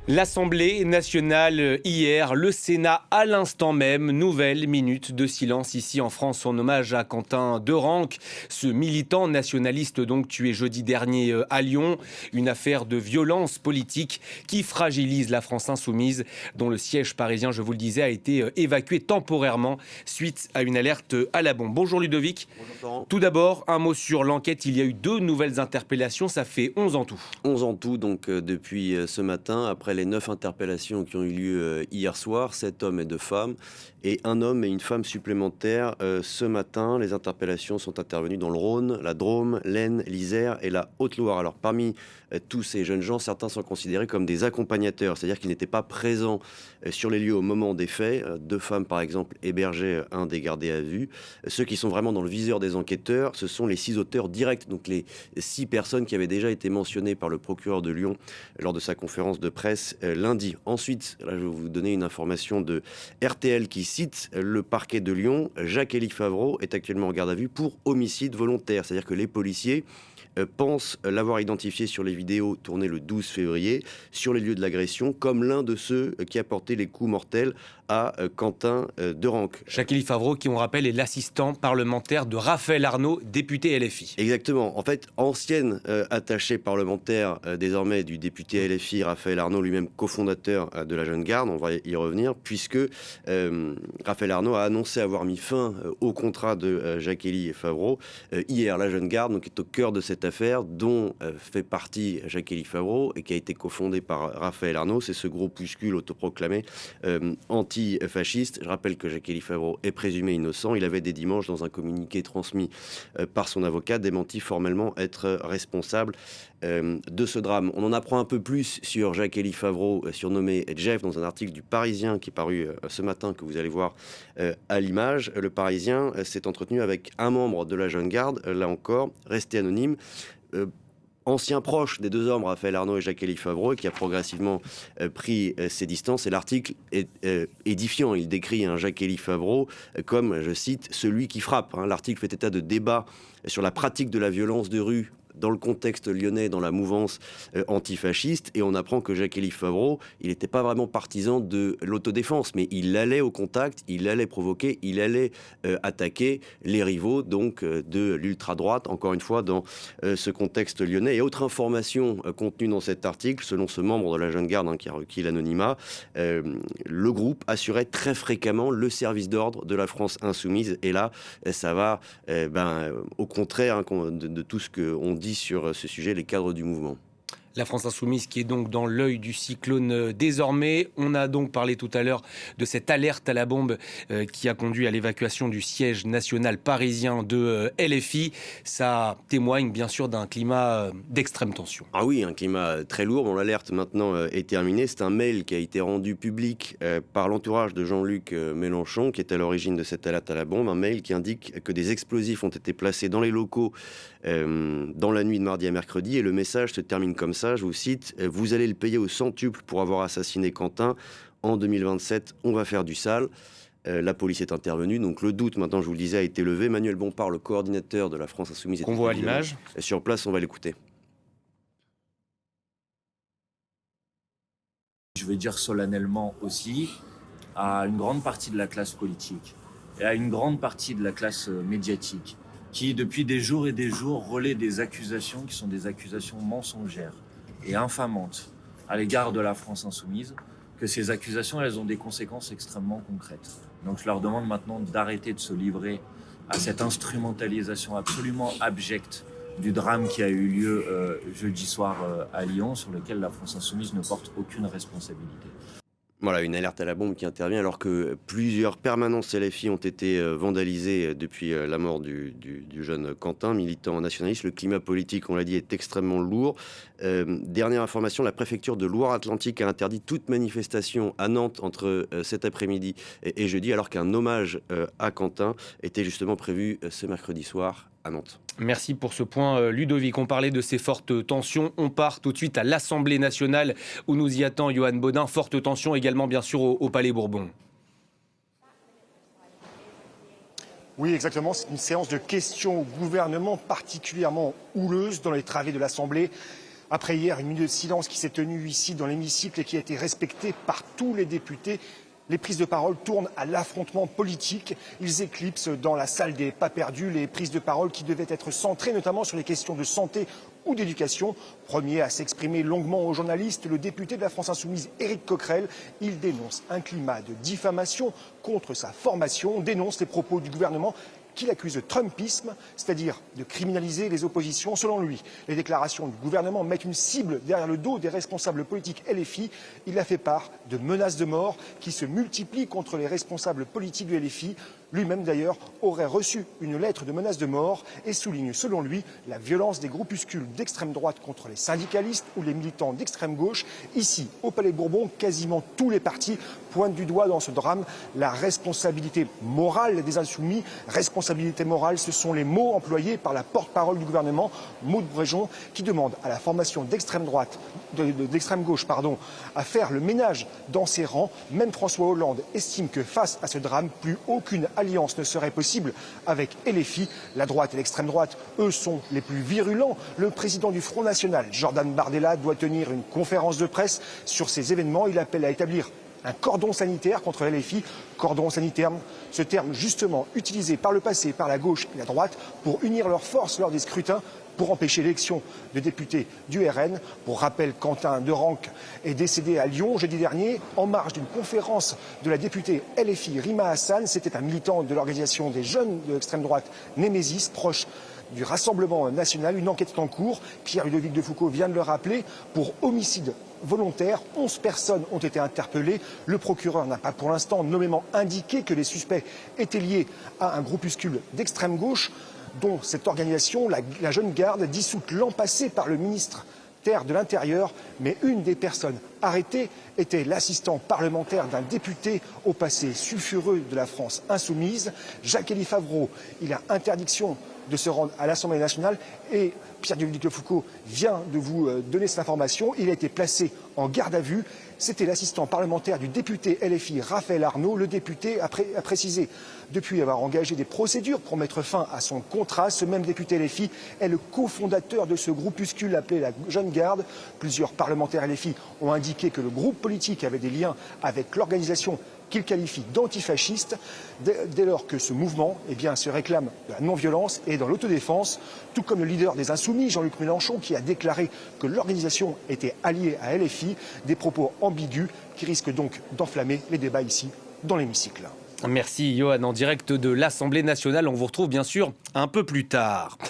L'Assemblée nationale hier, le Sénat à l'instant même, nouvelle minute de silence ici en France en hommage à Quentin Derenque, ce militant nationaliste donc tué jeudi dernier à Lyon, une affaire de violence politique qui fragilise la France insoumise dont le siège parisien, je vous le disais, a été évacué temporairement suite à une alerte à la bombe. Bonjour Ludovic. Bonjour Florent. Tout d'abord, un mot sur l'enquête, il y a eu 2 nouvelles interpellations, ça fait 11 en tout. 11 en tout, donc depuis ce matin, après les 9 interpellations qui ont eu lieu hier soir, 7 hommes et 2 femmes, et un homme et une femme supplémentaires ce matin. Les interpellations sont intervenues dans le Rhône, la Drôme, l'Aisne, l'Isère et la Haute-Loire. Alors parmi tous ces jeunes gens, certains sont considérés comme des accompagnateurs, c'est-à-dire qu'ils n'étaient pas présents sur les lieux au moment des faits. 2 femmes par exemple hébergeaient un des gardés à vue. Ceux qui sont vraiment dans le viseur des enquêteurs, ce sont les 6 auteurs directs, donc les 6 personnes qui avaient déjà été mentionnées par le procureur de Lyon lors de sa conférence de presse lundi. Ensuite, là, je vais vous donner une information de RTL qui cite le parquet de Lyon. Jacques-Élie Favreau est actuellement en garde à vue pour homicide volontaire. C'est-à-dire que les policiers pensent l'avoir identifié sur les vidéos tournées le 12 février sur les lieux de l'agression comme l'un de ceux qui a porté les coups mortels à Quentin Derenque. Jacques-Élie Favreau, qui on rappelle est l'assistant parlementaire de Raphaël Arnaud, député LFI. Exactement. En fait, ancienne attachée parlementaire désormais du député LFI Raphaël Arnaud, lui-même cofondateur de la Jeune Garde, on va y revenir, puisque Raphaël Arnaud a annoncé avoir mis fin au contrat de Jacques-Élie Favreau hier. La Jeune Garde donc, est au cœur de cette affaire dont fait partie Jacques-Élie Favreau et qui a été cofondé par Raphaël Arnaud. C'est ce groupuscule autoproclamé anti-fasciste. Je rappelle que Jacques-Élie Favreau est présumé innocent. Il avait dès dimanche, dans un communiqué transmis par son avocat, démenti formellement être responsable de ce drame. On en apprend un peu plus sur Jacques-Élie Favreau, surnommé Jeff, dans un article du Parisien qui est paru ce matin, que vous allez voir à l'image. Le Parisien s'est entretenu avec un membre de la Jeune Garde, là encore, resté anonyme, ancien proche des 2 hommes, Raphaël Arnaud et Jacques-Élie Favreau, qui a progressivement pris ses distances. Et l'article est édifiant. Il décrit Jacques-Élie Favreau comme, je cite, celui qui frappe. L'article fait état de débats sur la pratique de la violence de rue dans le contexte lyonnais, dans la mouvance antifasciste, et on apprend que Jacques-Élie Favreau, il n'était pas vraiment partisan de l'autodéfense, mais il allait au contact, il allait provoquer, il allait attaquer les rivaux donc de l'ultra-droite, encore une fois, dans ce contexte lyonnais. Et autre information contenue dans cet article, selon ce membre de la Jeune Garde qui a requis l'anonymat, le groupe assurait très fréquemment le service d'ordre de la France insoumise, et là, ça va au contraire de tout ce qu'on dit sur ce sujet, les cadres du mouvement. La France insoumise qui est donc dans l'œil du cyclone désormais. On a donc parlé tout à l'heure de cette alerte à la bombe qui a conduit à l'évacuation du siège national parisien de LFI. Ça témoigne bien sûr d'un climat d'extrême tension. Ah oui, un climat très lourd. Bon, l'alerte maintenant est terminée. C'est un mail qui a été rendu public par l'entourage de Jean-Luc Mélenchon, qui est à l'origine de cette alerte à la bombe. Un mail qui indique que des explosifs ont été placés dans les locaux dans la nuit de mardi à mercredi. Et le message se termine comme ça. Je vous cite, « Vous allez le payer au centuple pour avoir assassiné Quentin. En 2027, on va faire du sale. » La police est intervenue, donc le doute, maintenant je vous le disais, a été levé. Manuel Bompard, le coordinateur de la France Insoumise, qu'on voit à l'image. Sur place, on va l'écouter. Je vais dire solennellement aussi à une grande partie de la classe politique et à une grande partie de la classe médiatique qui, depuis des jours et des jours, relaient des accusations qui sont des accusations mensongères et infamantes à l'égard de la France insoumise, que ces accusations, elles ont des conséquences extrêmement concrètes. Donc je leur demande maintenant d'arrêter de se livrer à cette instrumentalisation absolument abjecte du drame qui a eu lieu jeudi soir à Lyon, sur lequel la France insoumise ne porte aucune responsabilité. Voilà, une alerte à la bombe qui intervient alors que plusieurs permanences LFI ont été vandalisées depuis la mort du jeune Quentin, militant nationaliste. Le climat politique, on l'a dit, est extrêmement lourd. Dernière information, la préfecture de Loire-Atlantique a interdit toute manifestation à Nantes entre cet après-midi et jeudi, alors qu'un hommage à Quentin était justement prévu ce mercredi soir à Nantes. Merci pour ce point, Ludovic. On parlait de ces fortes tensions. On part tout de suite à l'Assemblée nationale où nous y attend Johan Baudin. Forte tension également, bien sûr, au Palais Bourbon. Oui, exactement. C'est une séance de questions au gouvernement particulièrement houleuse dans les travées de l'Assemblée. Après hier, une minute de silence qui s'est tenue ici dans l'hémicycle et qui a été respectée par tous les députés, les prises de parole tournent à l'affrontement politique. Ils éclipsent dans la salle des pas perdus les prises de parole qui devaient être centrées notamment sur les questions de santé ou d'éducation. Premier à s'exprimer longuement aux journalistes, le député de la France Insoumise, Éric Coquerel, il dénonce un climat de diffamation contre sa formation, dénonce les propos du gouvernement qu'il accuse de trumpisme, c'est-à-dire de criminaliser les oppositions. Selon lui, les déclarations du gouvernement mettent une cible derrière le dos des responsables politiques LFI. Il a fait part de menaces de mort qui se multiplient contre les responsables politiques du LFI. Lui-même, d'ailleurs, aurait reçu une lettre de menace de mort et souligne, selon lui, la violence des groupuscules d'extrême droite contre les syndicalistes ou les militants d'extrême gauche. Ici, au Palais Bourbon, quasiment tous les partis pointent du doigt dans ce drame la responsabilité morale des insoumis. Responsabilité morale, ce sont les mots employés par la porte-parole du gouvernement, Maud Brejon, qui demande à la formation d'extrême droite, d'extrême gauche, à faire le ménage dans ses rangs. Même François Hollande estime que face à ce drame, plus aucune alliance ne serait possible avec LFI. La droite et l'extrême droite, eux, sont les plus virulents. Le président du Front National, Jordan Bardella, doit tenir une conférence de presse sur ces événements. Il appelle à établir un cordon sanitaire contre LFI. Cordon sanitaire, ce terme justement utilisé par le passé par la gauche et la droite pour unir leurs forces lors des scrutins pour empêcher l'élection de députés du RN. Pour rappel, Quentin Derenc est décédé à Lyon jeudi dernier en marge d'une conférence de la députée LFI Rima Hassan. C'était un militant de l'organisation des jeunes de l'extrême droite Némésis, proche du Rassemblement national. Une enquête est en cours. Pierre-Ludovic de Foucauld vient de le rappeler. Pour homicide volontaire, 11 personnes ont été interpellées. Le procureur n'a pas pour l'instant nommément indiqué que les suspects étaient liés à un groupuscule d'extrême gauche dont cette organisation, la Jeune Garde, dissoute l'an passé par le ministre de l'Intérieur. Mais une des personnes arrêtées était l'assistant parlementaire d'un député au passé sulfureux de la France Insoumise, Jacques-Élie Favreau. Il a interdiction de se rendre à l'Assemblée nationale et Pierre-Ludovic de Foucauld vient de vous donner cette information. Il a été placé en garde à vue. C'était l'assistant parlementaire du député LFI Raphaël Arnaud. Le député a précisé depuis avoir engagé des procédures pour mettre fin à son contrat. Ce même député LFI est le cofondateur de ce groupuscule appelé la Jeune Garde. Plusieurs parlementaires LFI ont indiqué que le groupe politique avait des liens avec l'organisation qu'il qualifie d'antifasciste, dès lors que ce mouvement se réclame de la non-violence et dans l'autodéfense, tout comme le leader des Insoumis, Jean-Luc Mélenchon, qui a déclaré que l'organisation était alliée à LFI, des propos ambigus qui risquent donc d'enflammer les débats ici, dans l'hémicycle. Merci Johan, en direct de l'Assemblée nationale. On vous retrouve bien sûr un peu plus tard.